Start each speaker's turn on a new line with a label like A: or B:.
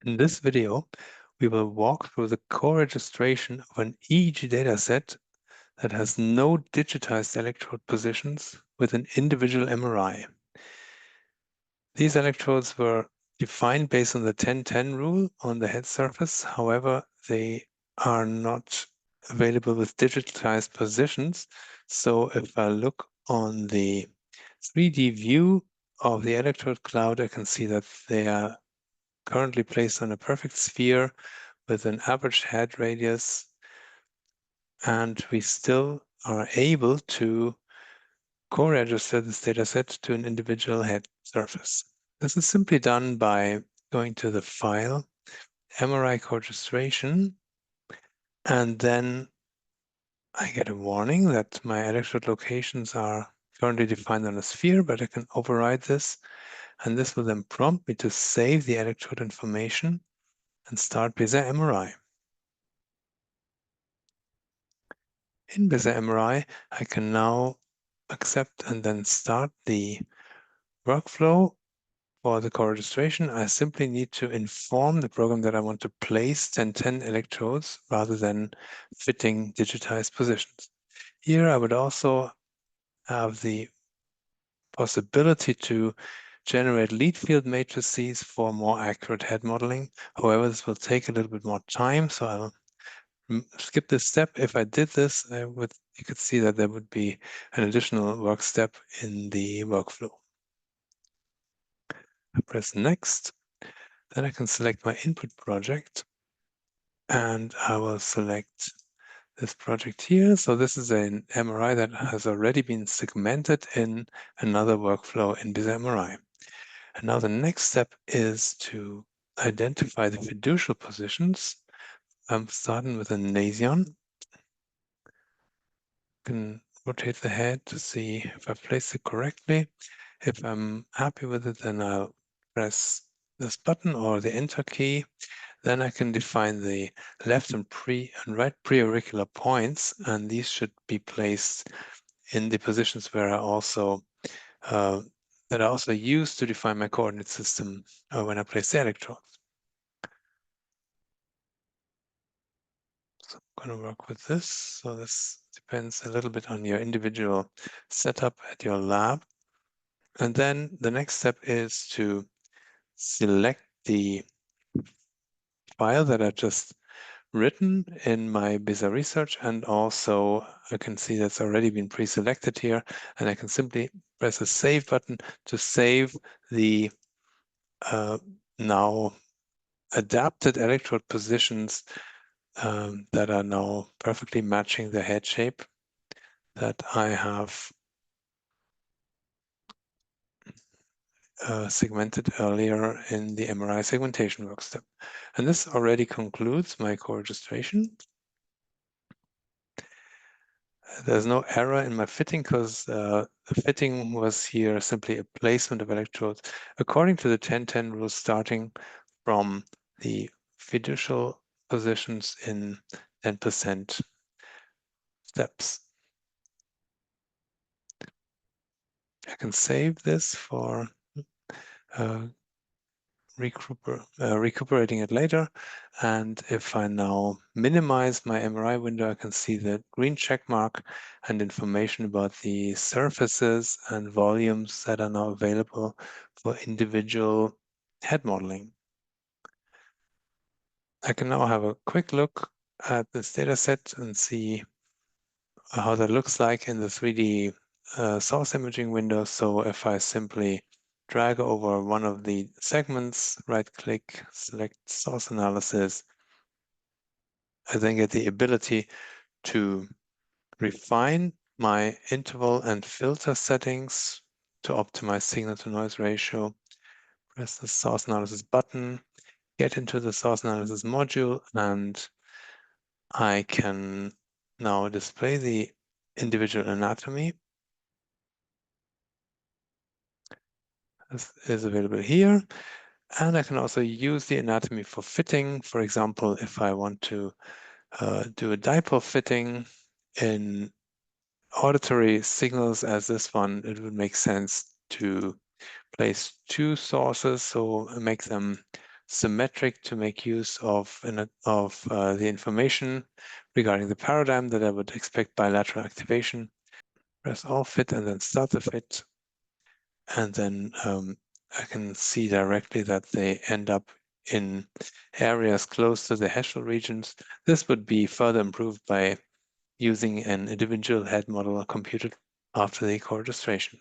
A: In this video, we will walk through the co-registration of an EEG dataset that has no digitized electrode positions with an individual MRI. These electrodes were defined based on the 10-10 rule on the head surface. However, they are not available with digitized positions. So if I look on the 3D view of the electrode cloud, I can see that they are currently placed on a perfect sphere with an average head radius, and we still are able to co-register this dataset to an individual head surface. This is simply done by going to the file, MRI co-registration, and then I get a warning that my electrode locations are currently defined on a sphere, but I can override this, and this will then prompt me to save the electrode information and start BESA MRI. In BESA MRI, I can now accept and then start the workflow for the co-registration. I simply need to inform the program that I want to place 10-10 electrodes rather than fitting digitized positions. Here, I would also have the possibility to generate lead field matrices for more accurate head modeling. However, this will take a little bit more time, so I'll skip this step. If I did this, you could see that there would be an additional work step in the workflow. I press next, then I can select my input project, and I will select this project here. So this is an MRI that has already been segmented in another workflow in BESA MRI. And now the next step is to identify the fiducial positions. I'm starting with a Nasion. Can rotate the head to see if I place it correctly. If I'm happy with it, then I'll press this button or the Enter key. Then I can define the left and right preauricular points, and these should be placed in the positions where I also that I also use to define my coordinate system when I place the electrodes. So I'm going to work with this. So this depends a little bit on your individual setup at your lab. And then the next step is to select the file that I just written in my BESA research, and also I can see that's already been pre-selected here, and I can simply press the save button to save the now adapted electrode positions that are now perfectly matching the head shape that I have segmented earlier in the MRI segmentation work step. And this already concludes my co-registration. There's no error in my fitting because the fitting was here simply a placement of electrodes according to the 10-10 rule, starting from the fiducial positions in 10% steps. I can save this for recuperating it later. And if I now minimize my MRI window, I can see the green check mark and information about the surfaces and volumes that are now available for individual head modeling. I can now have a quick look at this data set and see how that looks like in the 3D source imaging window. So if I simply drag over one of the segments, right-click, select source analysis, I then get the ability to refine my interval and filter settings to optimize signal-to-noise ratio. Press the source analysis button, get into the source analysis module, and I can now display the individual anatomy. This is available here. And I can also use the anatomy for fitting. For example, if I want to do a dipole fitting in auditory signals as this one, it would make sense to place two sources, so make them symmetric to make use of the information regarding the paradigm that I would expect bilateral activation. Press all fit and then start the fit. And then I can see directly that they end up in areas close to the Heschel regions. This would be further improved by using an individual head model computed after the co-registration.